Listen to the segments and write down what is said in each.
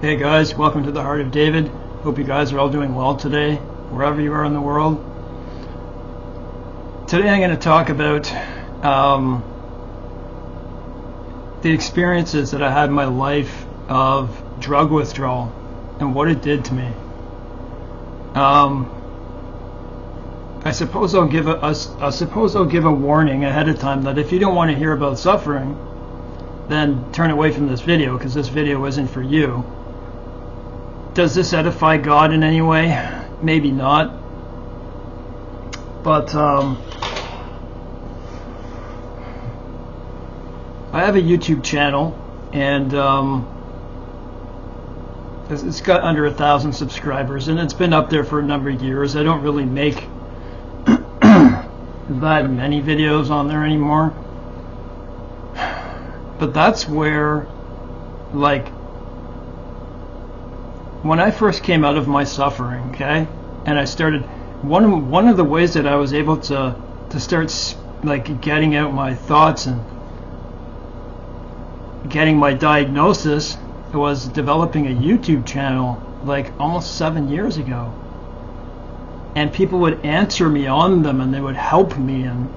Hey guys, welcome to the Heart of David. Hope you guys are all doing well today, wherever you are in the world. Today I'm going to talk about the experiences that I had in my life of drug withdrawal and what it did to me. I suppose I'll give a warning ahead of time that if you don't want to hear about suffering, then turn away from this video, because this video isn't for you. Does this edify God in any way? Maybe not. But I have a YouTube channel, and it's got under 1,000 subscribers, and it's been up there for a number of years. I don't really make that many videos on there anymore. But that's where, like, when I first came out of my suffering, okay, and I started, one of the ways that I was able to start, like, getting out my thoughts and getting my diagnosis was developing a YouTube channel, like, almost 7 years ago. And people would answer me on them, and they would help me, and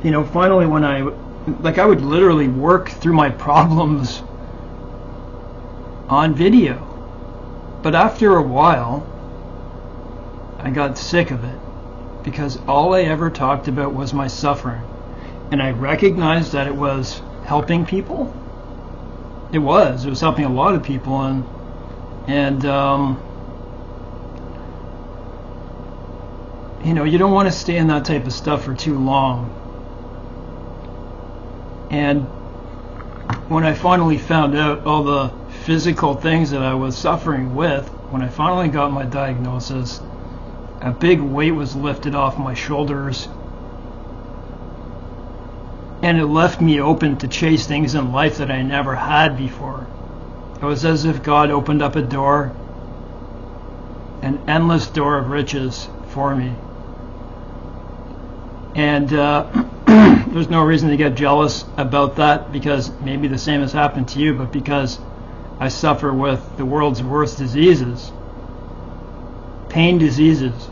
you know, finally when I would literally work through my problems on video. But after a while, I got sick of it, because all I ever talked about was my suffering. And I recognized that it was helping people. It was helping a lot of people, and you know, you don't want to stay in that type of stuff for too long. And when I finally found out all the physical things that I was suffering with, when I finally got my diagnosis, a big weight was lifted off my shoulders, and it left me open to chase things in life that I never had before. It was as if God opened up a door, an endless door of riches for me. And there's no reason to get jealous about that, because maybe the same has happened to you, but because I suffer with the world's worst diseases, pain diseases.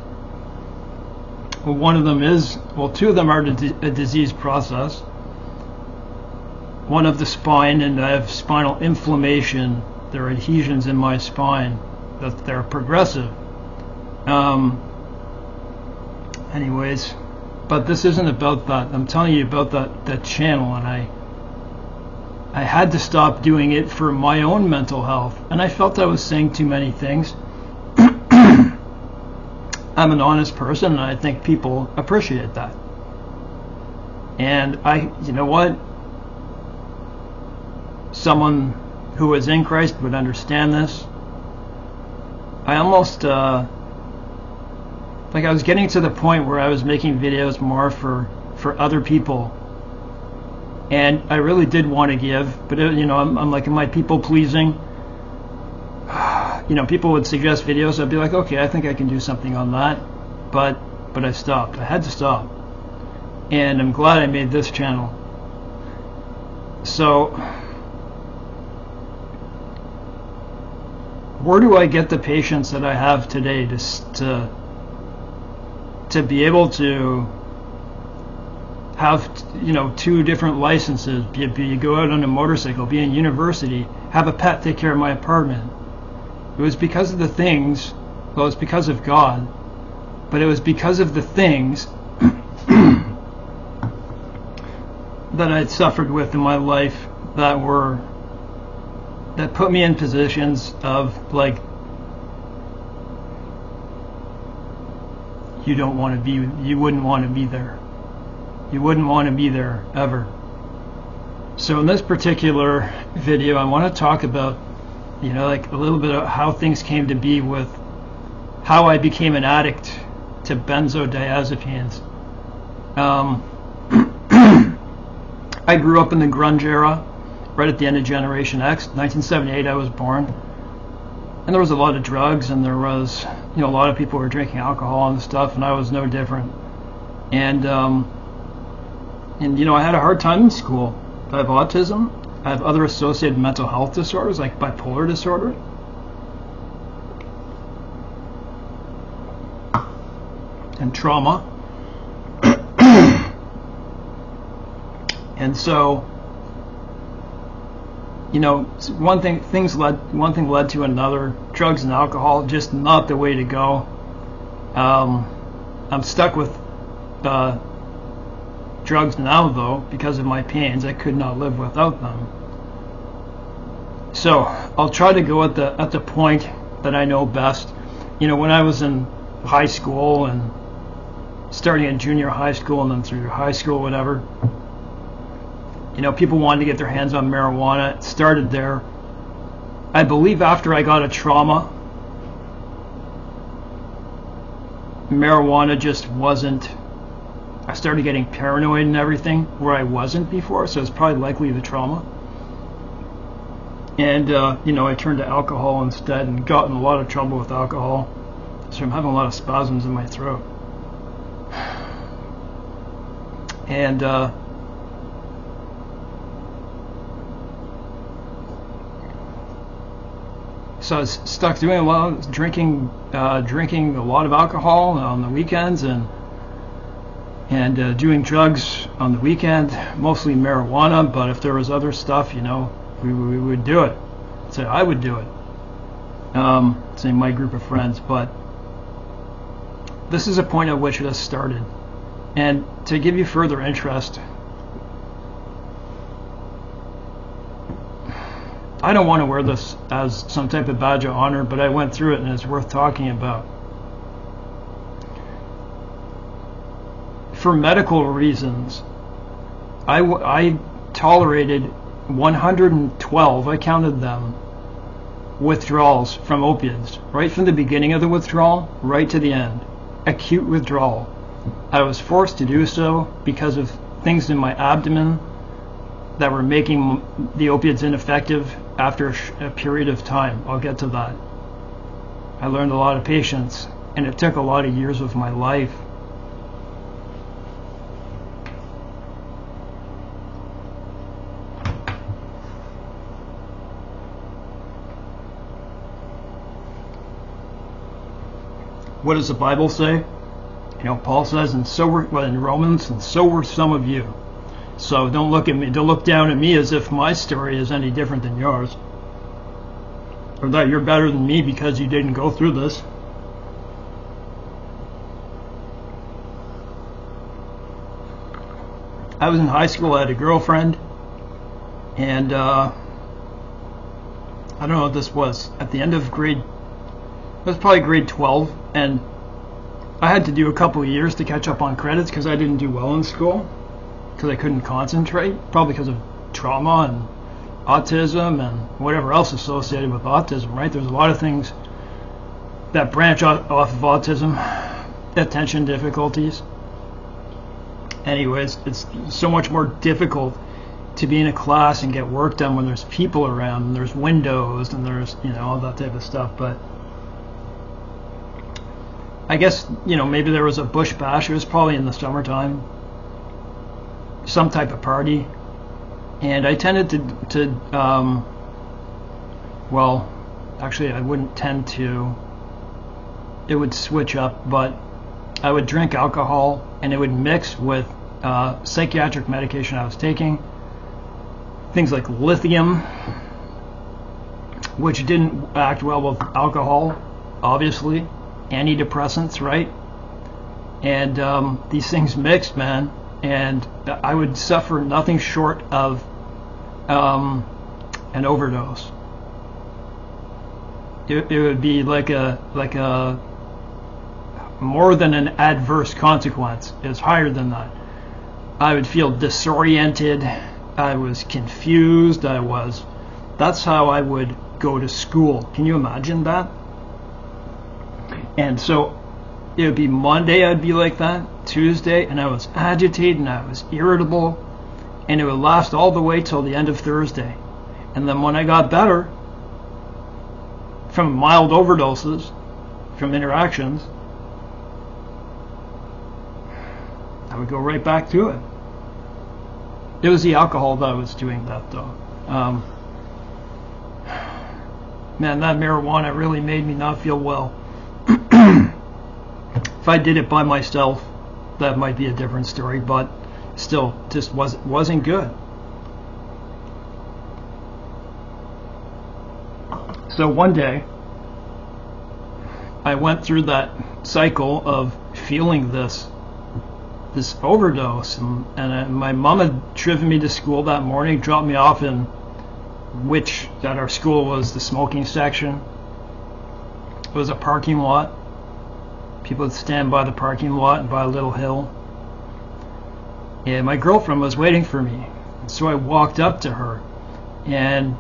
Well, one of them is, well, two of them are a disease process. One of the spine, and I have spinal inflammation. There are adhesions in my spine that they're progressive. Anyways, but this isn't about that. I'm telling you about that channel, and I had to stop doing it for my own mental health, and I felt I was saying too many things. I'm an honest person, and I think people appreciate that. And you know what? Someone who is in Christ would understand this. I almost, like, I was getting to the point where I was making videos more for other people. And I really did want to give, but you know, I'm like, am I people pleasing? You know, people would suggest videos, I'd be like, okay, I think I can do something on that. But I stopped. I had to stop. And I'm glad I made this channel. So, where do I get the patience that I have today to be able to have, you know, 2 different licenses, be go out on a motorcycle, be in university, have a pet, take care of my apartment? It was because of the things, well, it's because of God, but it was because of the things that I'd suffered with in my life that put me in positions of, like, you wouldn't want to be there. You wouldn't want to be there ever. So in this particular video, I want to talk about, you know, like, a little bit of how things came to be with how I became an addict to benzodiazepines. I grew up in the grunge era, right at the end of Generation X. 1978 I was born. And there was a lot of drugs, and there was, you know, a lot of people were drinking alcohol and stuff, and I was no different. And you know, I had a hard time in school. I have autism, I have other associated mental health disorders like bipolar disorder. And trauma. And so, one thing led to another. Drugs and alcohol, just not the way to go. I'm stuck with drugs now, though, because of my pains. I could not live without them. So I'll try to go at the point that I know best. When I was in high school and starting in junior high school and then through high school, whatever, people wanted to get their hands on marijuana. It started there. I believe after I got a trauma, marijuana just wasn't. I started getting paranoid and everything where I wasn't before, so it's probably likely the trauma. And I turned to alcohol instead and got in a lot of trouble with alcohol. So I'm having a lot of spasms in my throat. And so I was stuck doing a lot of drinking a lot of alcohol on the weekends and doing drugs on the weekend, mostly marijuana. But if there was other stuff, we would do it. So I would do it. Say my group of friends. But this is a point at which this started. And to give you further interest, I don't want to wear this as some type of badge of honor, but I went through it and it's worth talking about. For medical reasons, I tolerated 112, I counted them, withdrawals from opiates, right from the beginning of the withdrawal, right to the end. Acute withdrawal. I was forced to do so because of things in my abdomen that were making the opiates ineffective after a period of time. I'll get to that. I learned a lot of patience, and it took a lot of years of my life. What does the Bible say? Paul says, and so were in Romans, and so were some of you. So don't look down at me as if my story is any different than yours, or that you're better than me because you didn't go through this. I was in high school. I had a girlfriend, and I don't know what this was. At the end of it was probably grade 12, and I had to do a couple of years to catch up on credits because I didn't do well in school, because I couldn't concentrate, probably because of trauma and autism and whatever else associated with autism, right? There's a lot of things that branch off of autism, attention difficulties. Anyways, it's so much more difficult to be in a class and get work done when there's people around and there's windows and there's, all that type of stuff. But I guess, maybe there was a bush bash. It was probably in the summertime, some type of party, and I tended to well, actually I wouldn't tend to, it would switch up, but I would drink alcohol and it would mix with psychiatric medication I was taking, things like lithium, which didn't act well with alcohol, obviously, antidepressants, right? And these things mixed, man, and I would suffer nothing short of an overdose. It would be like a more than an adverse consequence. It's higher than that. I would feel disoriented. I was confused. That's how I would go to school. Can you imagine that? And so it would be Monday, I'd be like that, Tuesday, and I was agitated and I was irritable, and it would last all the way till the end of Thursday. And then when I got better from mild overdoses, from interactions, I would go right back to it. It was the alcohol that was doing that, though. Um, Man, that marijuana really made me not feel well. If I did it by myself, that might be a different story, but still, just wasn't good. So one day, I went through that cycle of feeling this overdose, and my mom had driven me to school that morning, dropped me off in which at our school was the smoking section. It was a parking lot. People would stand by the parking lot and by a little hill. And my girlfriend was waiting for me. So I walked up to her, and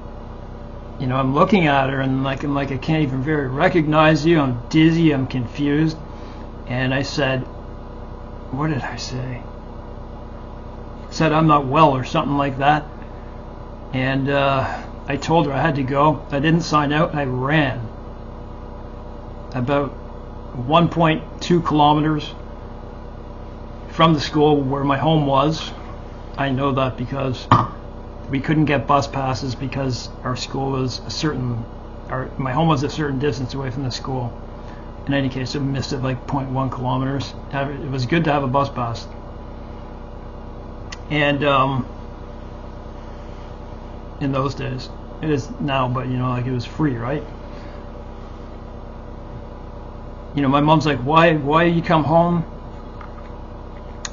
I'm looking at her, and like I can't even very recognize you. I'm dizzy. I'm confused. And I said, what did I say? I said I'm not well or something like that. And I told her I had to go. I didn't sign out. I ran about 1.2 kilometers from the school where my home was. I know that because we couldn't get bus passes because our school was my home was a certain distance away from the school. In any case, I missed it like 0.1 kilometers. It was good to have a bus pass. And in those days, it is now, but like it was free, right? My mom's like, why you come home?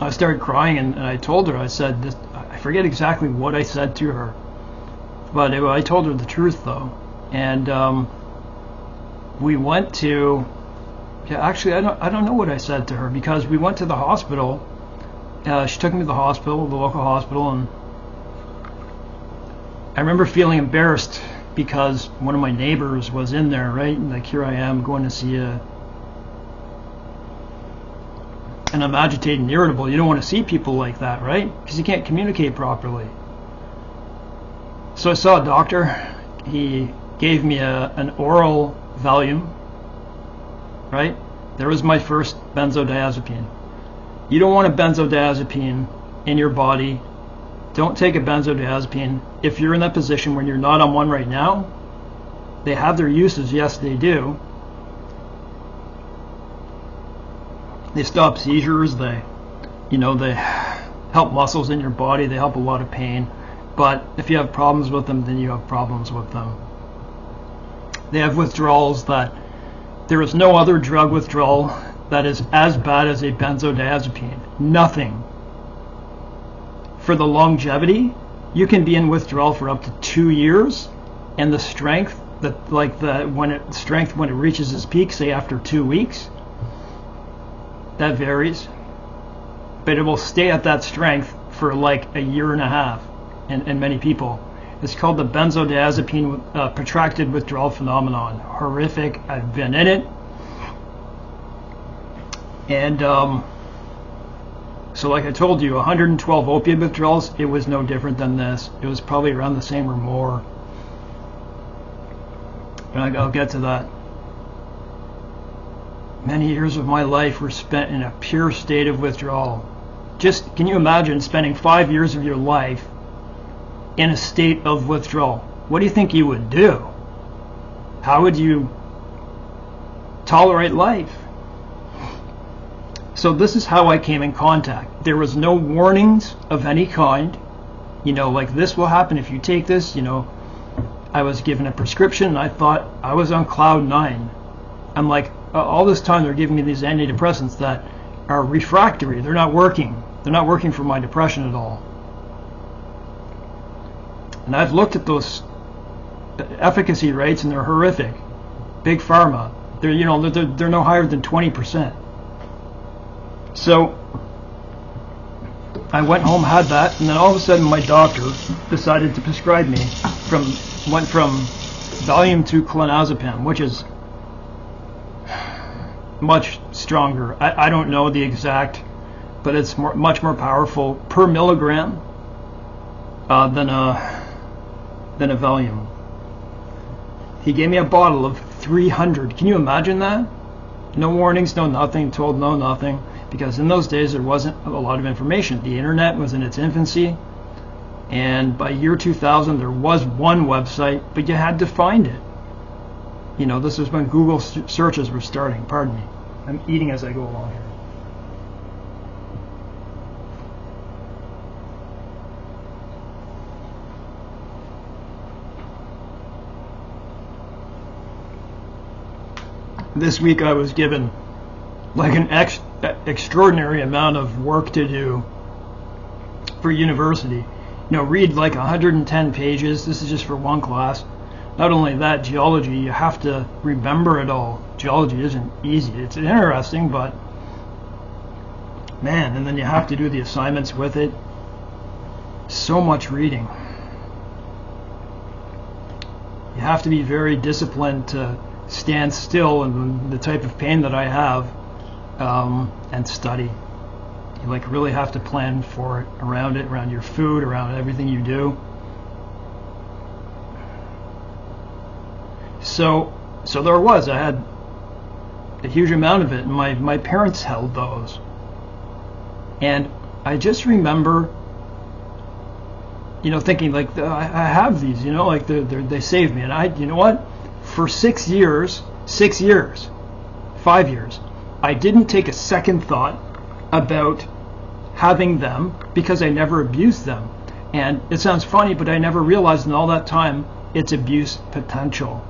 I started crying, and I told her, I said this. I forget exactly what I said to her, but I told her the truth though. And we went to, actually I don't know what I said to her, because we went to the hospital. She took me to the hospital, the local hospital, and I remember feeling embarrassed because one of my neighbors was in there, right? And like, here I am going to see and I'm agitated and irritable. You don't want to see people like that, right? Because you can't communicate properly. So I saw a doctor. He gave me an oral Valium, right? There was my first benzodiazepine. You don't want a benzodiazepine in your body. Don't take a benzodiazepine if you're in that position when you're not on one right now. They have their uses, yes they do. They stop seizures, they help muscles in your body, they help a lot of pain. But if you have problems with them, then you have problems with them. They have withdrawals that there is no other drug withdrawal that is as bad as a benzodiazepine. Nothing. For the longevity, you can be in withdrawal for up to 2 years, and the strength when it reaches its peak, say after 2 weeks, that varies, but it will stay at that strength for like a year and a half in many people. It's called the benzodiazepine protracted withdrawal phenomenon. Horrific. I've been in it. And so like I told you, 112 opiate withdrawals, it was no different than this. It was probably around the same or more. And I'll get to that. Many years of my life were spent in a pure state of withdrawal. Just, can you imagine spending 5 years of your life in a state of withdrawal? What do you think you would do? How would you tolerate life? So this is how I came in contact. There was no warnings of any kind. Like this will happen if you take this. I was given a prescription and I thought I was on cloud 9. I'm like, all this time they're giving me these antidepressants that are refractory. They're not working. They're not working for my depression at all. And I've looked at those efficacy rates and they're horrific. Big pharma. They're no higher than 20%. So I went home, had that, and then all of a sudden my doctor decided to prescribe me went from Valium to clonazepam, which is much stronger. I don't know the exact, but it's much more powerful per milligram than a Valium. He gave me a bottle of 300. Can you imagine that? No warnings, no nothing, told no nothing, because in those days there wasn't a lot of information. The internet was in its infancy. And by year 2000, there was one website, but you had to find it. You know, this was when Google searches were starting. Pardon me. I'm eating as I go along here. This week I was given like an extraordinary amount of work to do for university. You know, read like 110 pages. This is just for one class. Not only that, geology, you have to remember it all. Geology isn't easy. It's interesting, but man, and then you have to do the assignments with it. So much reading. You have to be very disciplined to stand still in the type of pain that I have, and study. You like really have to plan for it, around your food, around everything you do. So there was, I had a huge amount of it, and my parents held those. And I just remember, you know, thinking like, I have these, you know, like they saved me. And you know what? For 5 years, I didn't take a second thought about having them because I never abused them. And it sounds funny, but I never realized in all that time its abuse potential.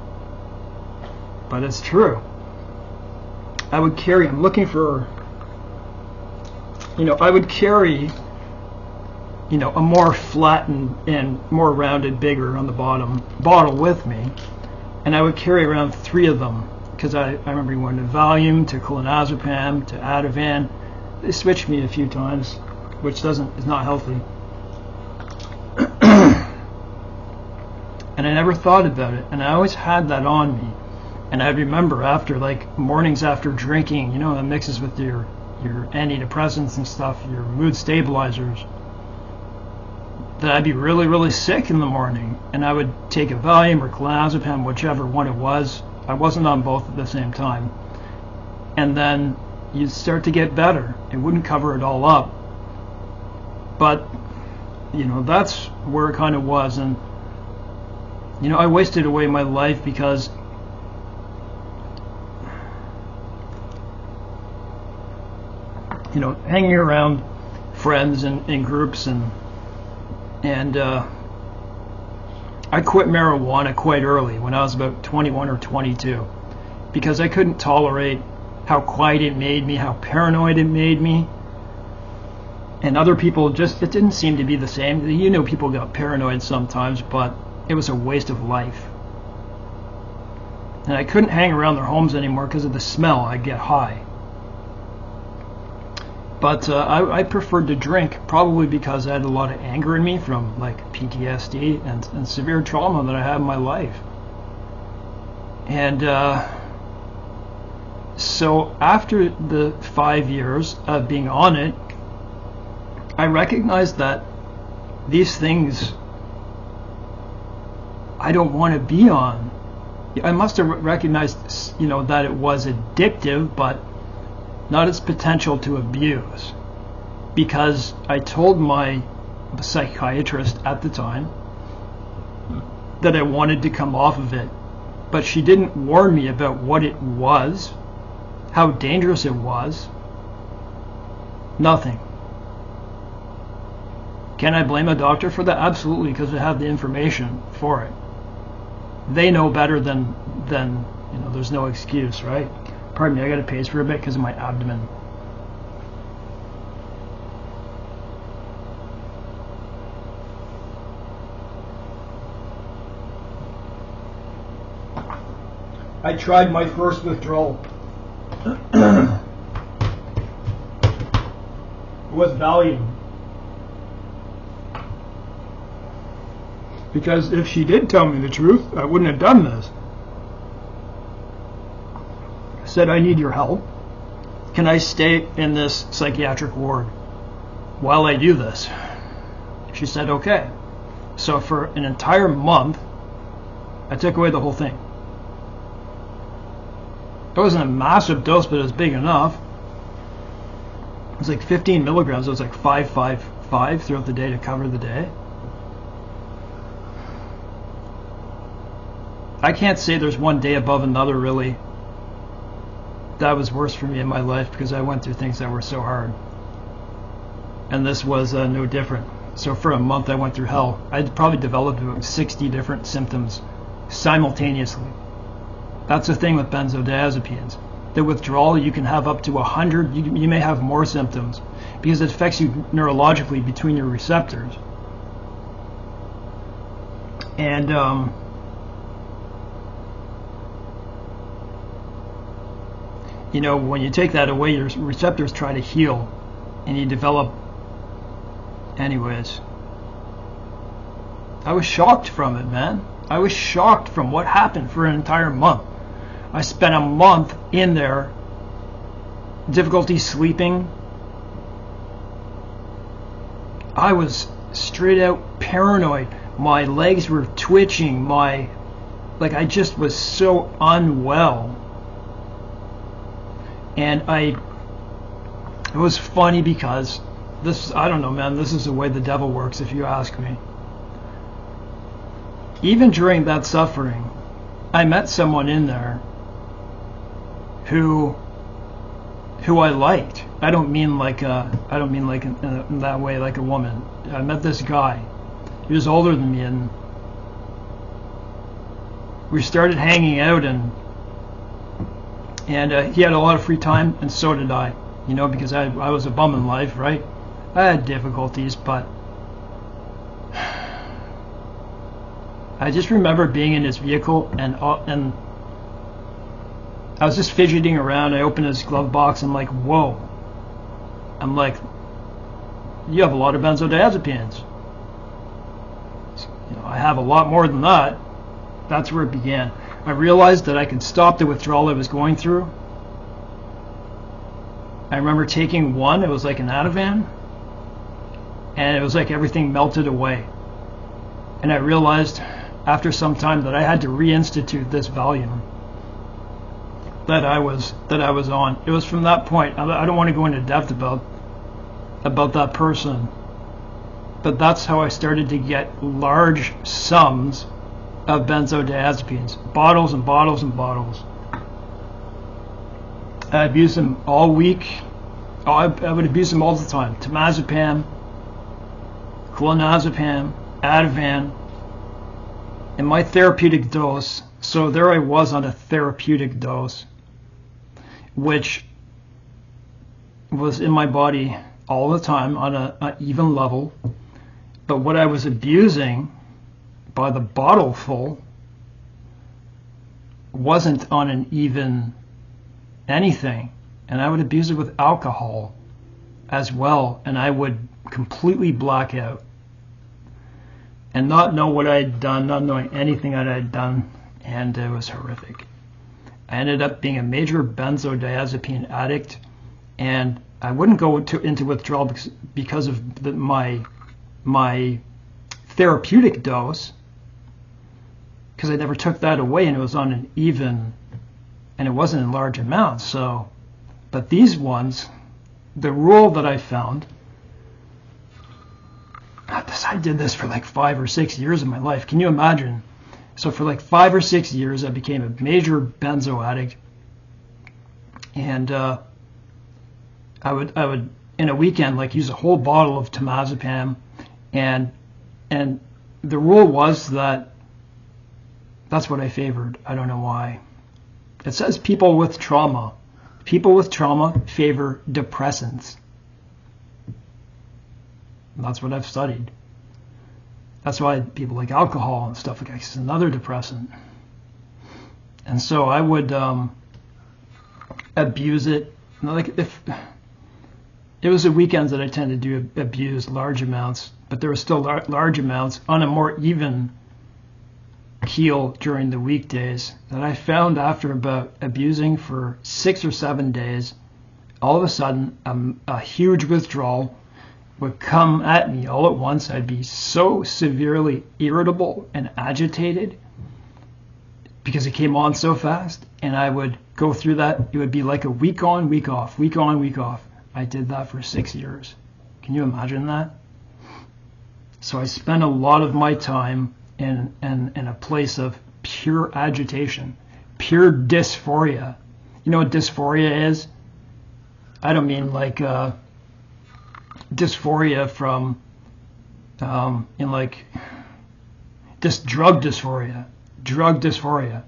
But it's true. I would carry, I'm looking for, you know, I would carry, you know, a more flattened and more rounded, bigger on the bottom bottle with me. And I would carry around 3 of them, because I remember going to Valium, to clonazepam, to Ativan. They switched me a few times, which is not healthy. And I never thought about it, and I always had that on me. And I remember after, like, mornings after drinking, you know, it mixes with your antidepressants and stuff, your mood stabilizers, that I'd be really, really sick in the morning, and I would take a Valium or clonazepam, whichever one it was. I wasn't on both at the same time. And then you'd start to get better. It wouldn't cover it all up. But, you know, that's where it kind of was. And, you know, I wasted away my life because you know, hanging around friends and in groups, and I quit marijuana quite early when I was about 21 or 22 because I couldn't tolerate how quiet it made me, how paranoid it made me. And other people just, it didn't seem to be the same. You know, people got paranoid sometimes, but it was a waste of life. And I couldn't hang around their homes anymore because of the smell. I'd get high. But I preferred to drink, probably because I had a lot of anger in me from like PTSD and severe trauma that I had in my life. And so after the 5 years of being on it, I recognized that these things I don't want to be on. I must have recognized, you know, that it was addictive, but not its potential to abuse, because I told my psychiatrist at the time that I wanted to come off of it, but she didn't warn me about what it was, how dangerous it was. Nothing. Can I blame a doctor for that? Absolutely, because I have the information for it. They know better than you know, there's no excuse, right? Pardon me, I gotta pace for a bit because of my abdomen. I tried my first withdrawal. It was Valium. Because if she did tell me the truth, I wouldn't have done this. I said, I need your help. Can I stay in this psychiatric ward while I do this? She said, okay. So for an entire month, I took away the whole thing. It wasn't a massive dose, but it was big enough. It was like 15 milligrams. It was like 5 throughout the day to cover the day. I can't say there's one day above another, really. That was worse for me in my life because I went through things that were so hard. And this was no different. So for a month I went through hell. I'd probably developed about 60 different symptoms simultaneously. That's the thing with benzodiazepines. The withdrawal, you can have up to 100, you may have more symptoms because it affects you neurologically between your receptors. And you know, when you take that away, your receptors try to heal and you develop. Anyways, I was shocked from it, man. I was shocked from what happened for an entire month. I spent a month in there, difficulty sleeping. I was straight out paranoid. My legs were twitching. I just was so unwell. And it was funny because I don't know, man, this is the way the devil works, if you ask me. Even during that suffering, I met someone in there who I liked. I don't mean like in that way, like a woman. I met this guy. He was older than me, and we started hanging out, and he had a lot of free time, and so did I. You know, because I was a bum in life, right? I had difficulties, but I just remember being in his vehicle, and I was just fidgeting around. I opened his glove box. I'm like, whoa. I'm like, you have a lot of benzodiazepines. You know, I have a lot more than that. That's where it began. I realized that I could stop the withdrawal I was going through. I remember taking one. It was like an Ativan. And it was like everything melted away. And I realized after some time that I had to reinstitute this Valium that I was on. It was from that point. I don't want to go into depth about that person, but that's how I started to get large sums of benzodiazepines, bottles and bottles and bottles. I abused them all week. I would abuse them all the time. Temazepam, clonazepam, Ativan, and my therapeutic dose. So there I was on a therapeutic dose, which was in my body all the time on an even level. But what I was abusing by the bottle full wasn't on an even anything. And I would abuse it with alcohol as well, and I would completely black out and not know what I had done, not knowing anything that I had done, and it was horrific. I ended up being a major benzodiazepine addict, and I wouldn't go into withdrawal because of my therapeutic dose, because I never took that away, and it was on an even, and it wasn't in large amounts. So, but these ones, the rule that I found, I did this for like 5 or 6 years of my life. Can you imagine? So for like 5 or 6 years, I became a major benzo addict, and I would in a weekend like use a whole bottle of temazepam, and the rule was that that's what I favored. I don't know why. It says people with trauma favor depressants. And that's what I've studied. That's why people like alcohol and stuff like that is another depressant. And so I would abuse it. Like if it was the weekends that I tended to abuse large amounts, but there were still large amounts on a more even keel during the weekdays. That I found after about abusing for 6 or 7 days, all of a sudden a huge withdrawal would come at me all at once. I'd be so severely irritable and agitated because it came on so fast, and I would go through that. It would be like a week on, week off, week on, week off. I did that for 6 years. Can you imagine that? So I spent a lot of my time in a place of pure agitation, pure dysphoria. You know what dysphoria is? I don't mean like dysphoria from in like just drug dysphoria. Drug dysphoria.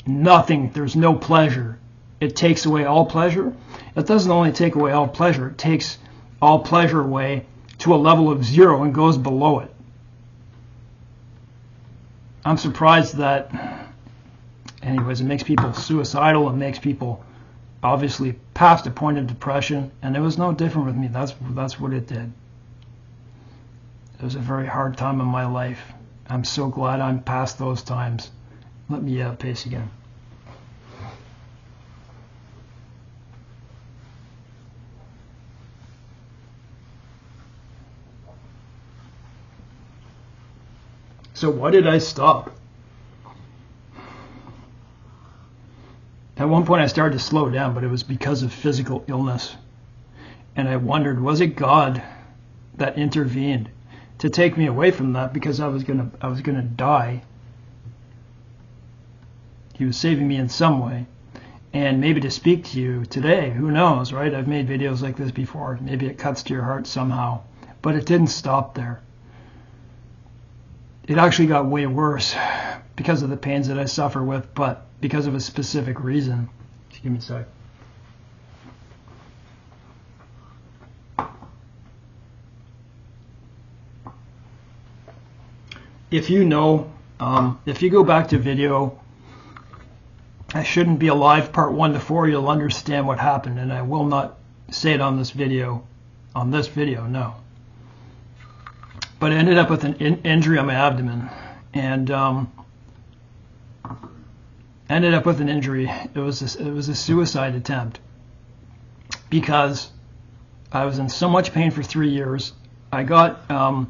Nothing, there's no pleasure. It takes away all pleasure. It doesn't only take away all pleasure, it takes all pleasure away to a level of 0 and goes below it. I'm surprised that, anyways, it makes people suicidal. It makes people obviously past a point of depression, and it was no different with me. That's what it did. It was a very hard time in my life. I'm so glad I'm past those times. Let me pace again. So why did I stop? At one point I started to slow down, but it was because of physical illness. And I wondered, was it God that intervened to take me away from that, because I was gonna die? He was saving me in some way. And maybe to speak to you today, who knows, right? I've made videos like this before. Maybe it cuts to your heart somehow. But it didn't stop there. It actually got way worse because of the pains that I suffer with, but because of a specific reason. Just give me a sec. If you know, if you go back to video, I Shouldn't Be Alive Part 1 to 4, you'll understand what happened, and I will not say it on this video. On this video, no. But I ended up with an injury on my abdomen, and ended up with an injury. It was a suicide attempt, because I was in so much pain for 3 years. I got a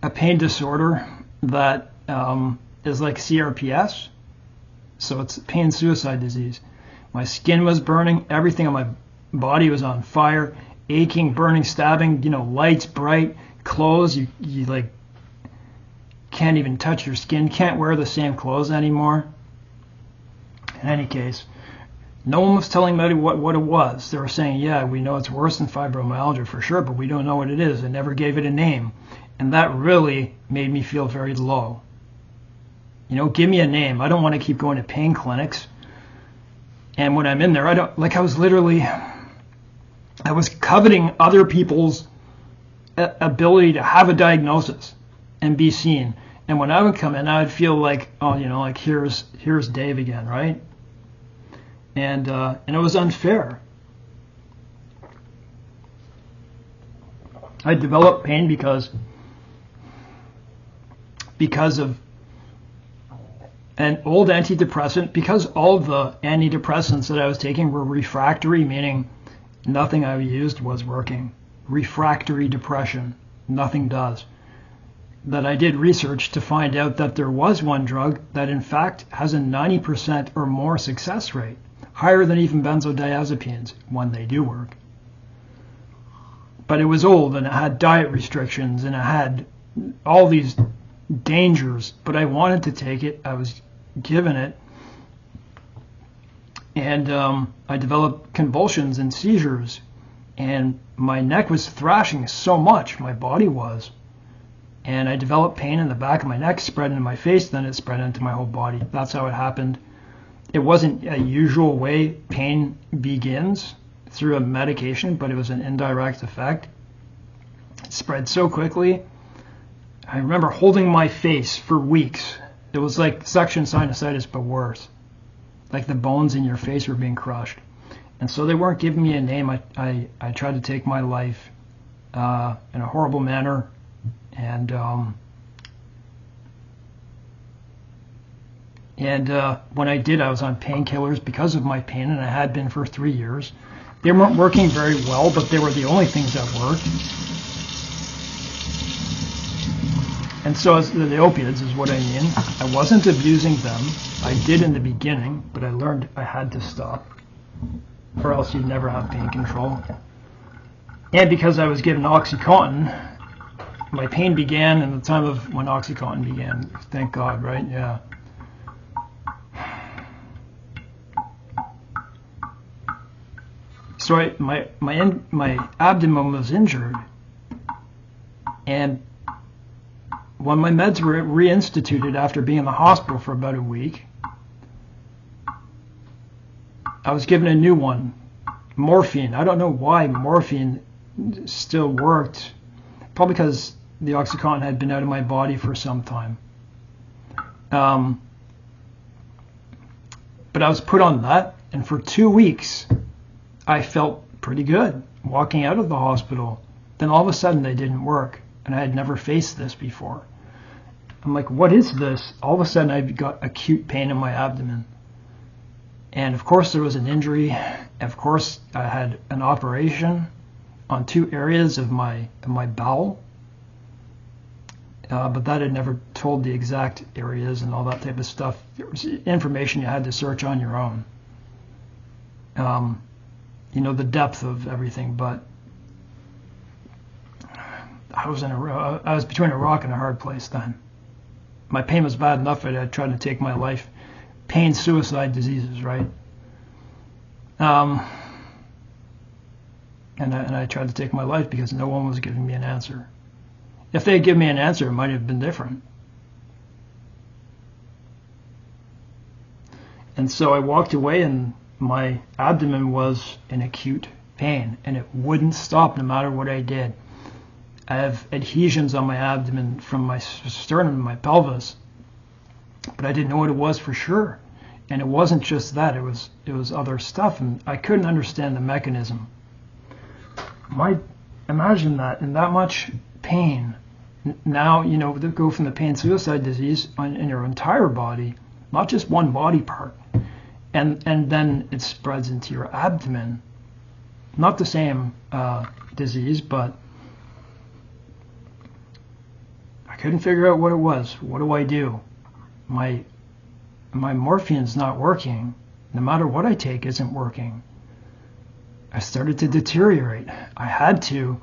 pain disorder that is like CRPS, so it's pain suicide disease. My skin was burning, everything on my body was on fire, aching, burning, stabbing, lights bright, clothes, you like can't even touch your skin, can't wear the same clothes anymore. In any case, no one was telling me what it was. They were saying, yeah, we know it's worse than fibromyalgia for sure, but we don't know what it is. They never gave it a name. And that really made me feel very low. Give me a name. I don't want to keep going to pain clinics. And when I'm in there, I was coveting other people's ability to have a diagnosis and be seen. And when I would come in, I would feel like, like here's Dave again, right? And it was unfair. I developed pain because of an old antidepressant, because all the antidepressants that I was taking were refractory, meaning nothing I used was working. Refractory depression, nothing does. That I did research to find out that there was one drug that in fact has a 90% or more success rate, higher than even benzodiazepines when they do work. But it was old, and it had diet restrictions, and it had all these dangers, but I wanted to take it. I was given it, and I developed convulsions and seizures, and my neck was thrashing so much, my body was, and I developed pain in the back of my neck, spread into my face, then it spread into my whole body. That's how it happened. It wasn't a usual way pain begins, through a medication, but it was an indirect effect. It spread so quickly. I remember holding my face for weeks. It was like section sinusitis, but worse. Like the bones in your face were being crushed. And so they weren't giving me a name. I tried to take my life in a horrible manner. And when I did, I was on painkillers because of my pain, and I had been for 3 years. They weren't working very well, but they were the only things that worked. And so the opiates is what I mean. I wasn't abusing them. I did in the beginning, but I learned I had to stop, or else you'd never have pain control. And because I was given OxyContin, my pain began in the time of when OxyContin began. Thank God, right? Yeah. So my abdomen was injured, and when my meds were reinstituted after being in the hospital for about a week, I was given a new one, morphine. I don't know why morphine still worked. Probably because the OxyContin had been out of my body for some time. But I was put on that, and for 2 weeks, I felt pretty good walking out of the hospital. Then all of a sudden, they didn't work, and I had never faced this before. I'm like, what is this? All of a sudden, I got acute pain in my abdomen. And of course, there was an injury. Of course, I had an operation on 2 areas of my bowel. But that had never told the exact areas and all that type of stuff. There was information you had to search on your own. You know, the depth of everything. But I was between a rock and a hard place then. My pain was bad enough that I tried to take my life. Pain, suicide, diseases, right? And I tried to take my life because no one was giving me an answer. If they had given me an answer, it might have been different. And so I walked away, and my abdomen was in acute pain, and it wouldn't stop no matter what I did. I have adhesions on my abdomen from my sternum and my pelvis, but I didn't know what it was for sure. And it wasn't just that, it was other stuff, and I couldn't understand the mechanism. Imagine that, in that much pain. Now, you know, they go from the pain suicide disease in your entire body, not just one body part. And then it spreads into your abdomen. Not the same disease, but I couldn't figure out what it was. What do I do? My morphine's not working. No matter what I take, isn't working. I started to deteriorate. I had to.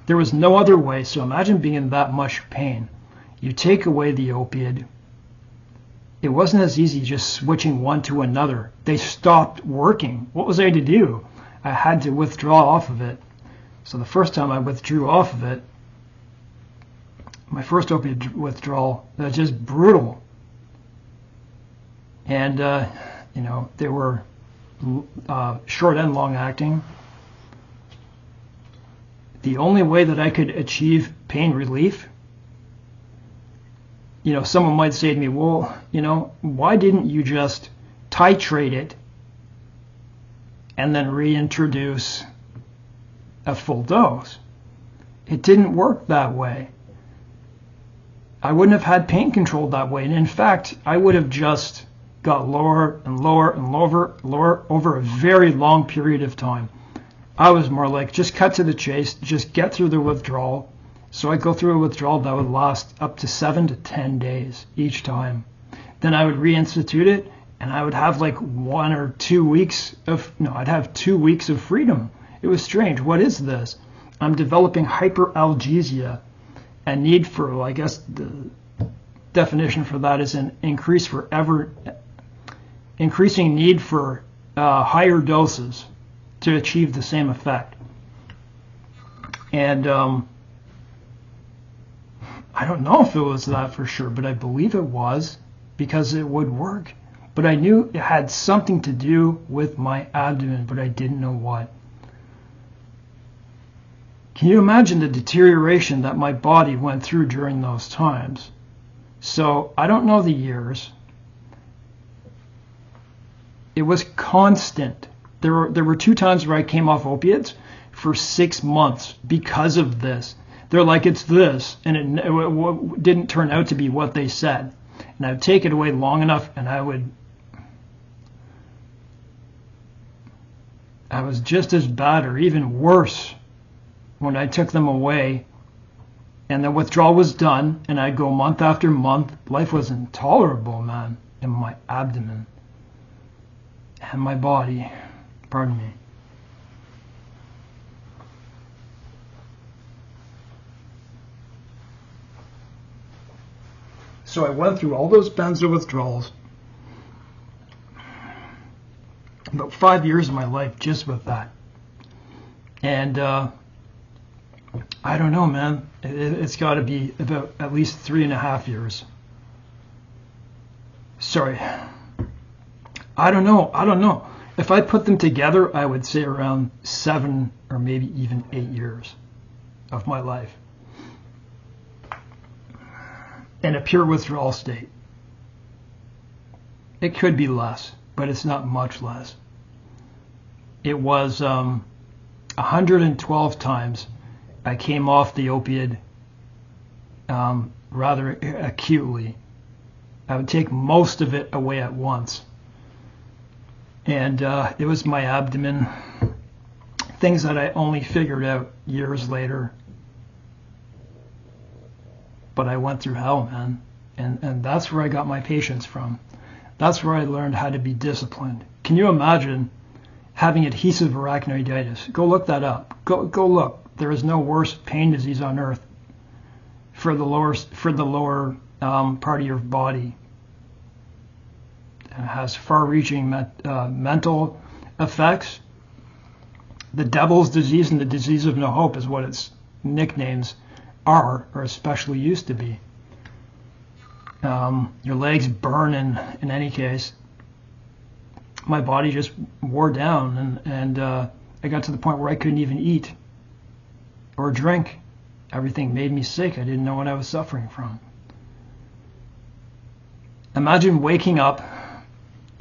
There was no other way. So imagine being in that much pain. You take away the opiate. It wasn't as easy just switching one to another. They stopped working. What was I to do? I had to withdraw off of it. So the first time I withdrew off of it, my first opiate withdrawal, was just brutal. And, you know, they were short and long acting. The only way that I could achieve pain relief, you know, someone might say to me, well, you know, why didn't you just titrate it and then reintroduce a full dose? It didn't work that way. I wouldn't have had pain controlled that way. And in fact, I would have just got lower and lower and lower over a very long period of time. I was more like, just cut to the chase, just get through the withdrawal. So I go through a withdrawal that would last up to 7 to 10 days each time. Then I would reinstitute it, and I would have like 1 or 2 weeks I'd have 2 weeks of freedom. It was strange. What is this? I'm developing hyperalgesia, and need for, well, I guess the definition for that is an increasing need for higher doses to achieve the same effect. And I don't know if it was that for sure, but I believe it was, because it would work. But I knew it had something to do with my abdomen, but I didn't know what. Can you imagine the deterioration that my body went through during those times? So I don't know the years. It was constant. There were 2 times where I came off opiates for 6 months because of this. They're like, it's this, and it didn't turn out to be what they said. And I would take it away long enough, and I was just as bad or even worse when I took them away. And the withdrawal was done, and I'd go month after month. Life was intolerable, man, in my abdomen and my body. Pardon me. So I went through all those benzo withdrawals, about 5 years of my life just with that. And I don't know, man. It's got to be about at least 3.5 years. Sorry. I don't know. If I put them together, I would say around 7 or maybe even 8 years of my life in a pure withdrawal state. It could be less, but it's not much less. It was 112 times I came off the opiate rather acutely. I would take most of it away at once. And it was my abdomen, things that I only figured out years later. But I went through hell, man. And that's where I got my patience from. That's where I learned how to be disciplined. Can you imagine having adhesive arachnoiditis? Go look that up. Go look. There is no worse pain disease on earth for the lower part of your body. It has far-reaching mental effects. The devil's disease and the disease of no hope is what its nicknames are, or especially used to be. Your legs burn in any case. My body just wore down, and I got to the point where I couldn't even eat or drink. Everything made me sick. I didn't know what I was suffering from. Imagine waking up.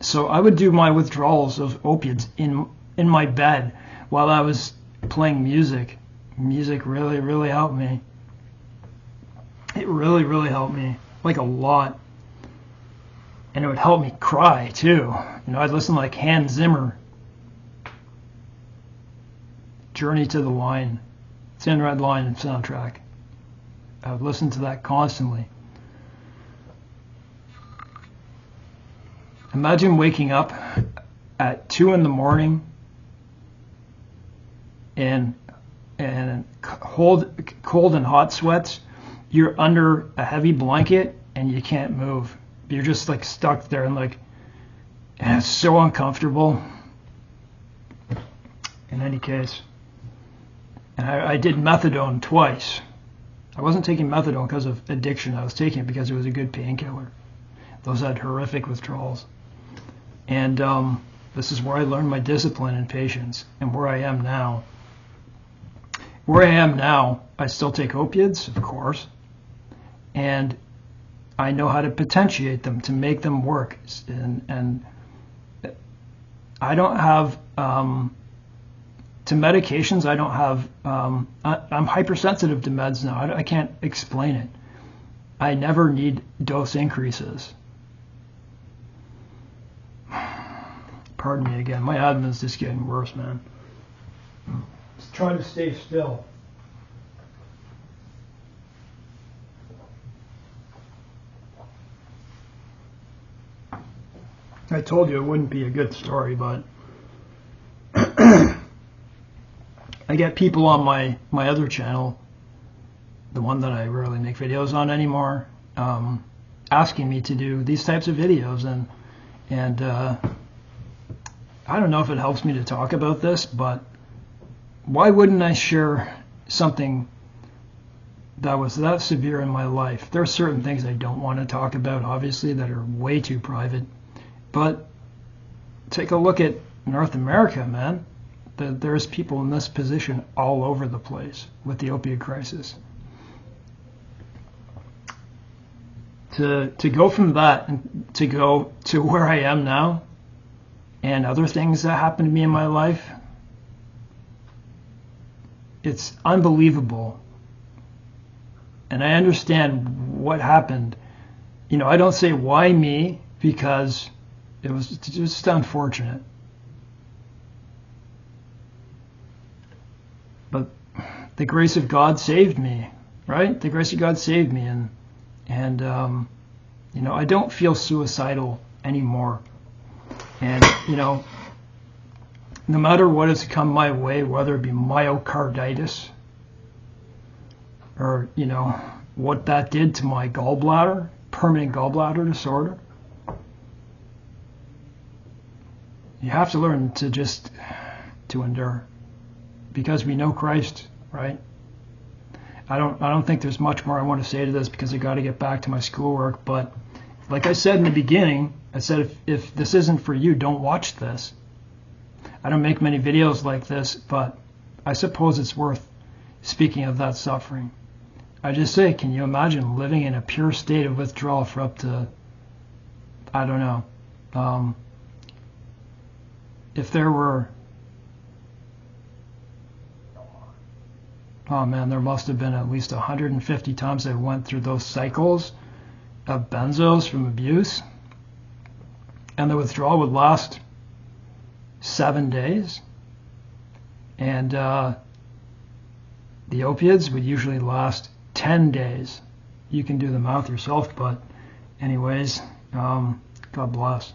So I would do my withdrawals of opiates in my bed while I was playing music. Music really, really helped me. It really, really helped me, like a lot. And it would help me cry too. You know, I'd listen to like Hans Zimmer, Journey to the Line, Thin Red Line soundtrack. I would listen to that constantly. Imagine waking up at 2 a.m. and cold and hot sweats. You're under a heavy blanket and you can't move. You're just like stuck there, and it's so uncomfortable. In any case, and I did methadone twice. I wasn't taking methadone because of addiction. I was taking it because it was a good painkiller. Those had horrific withdrawals. And this is where I learned my discipline and patience, and where I am now. Where I am now, I still take opiates, of course, and I know how to potentiate them to make them work. And I don't have, to medications, I don't have, I'm hypersensitive to meds now. I can't explain it. I never need dose increases. Pardon me again. My abdomen's just getting worse, man. Just trying to stay still. I told you it wouldn't be a good story, but I get people on my other channel, the one that I rarely make videos on anymore, asking me to do these types of videos, and I don't know if it helps me to talk about this, but why wouldn't I share something that was that severe in my life? There are certain things I don't want to talk about, obviously, that are way too private. But take a look at North America, man. There's people in this position all over the place with the opioid crisis. To go from that and to go to where I am now, and other things that happened to me in my life, it's unbelievable. And I understand what happened. You know, I don't say why me, because it was just unfortunate. But the grace of God saved me, right? The grace of God saved me, and you know, I don't feel suicidal anymore. And, you know, no matter what has come my way, whether it be myocarditis or, you know, what that did to my gallbladder, permanent gallbladder disorder. You have to learn to endure, because we know Christ, right? I don't think there's much more I want to say to this, because I got to get back to my schoolwork. But like I said in the beginning, I said if this isn't for you, don't watch this. I don't make many videos like this, but I suppose it's worth speaking of that suffering. I just say, can you imagine living in a pure state of withdrawal for up to, I don't know, if there were, oh man, there must have been at least 150 times I went through those cycles of benzos from abuse, and the withdrawal would last 7 days, and the opiates would usually last 10 days. You can do the math yourself, but anyways, God bless.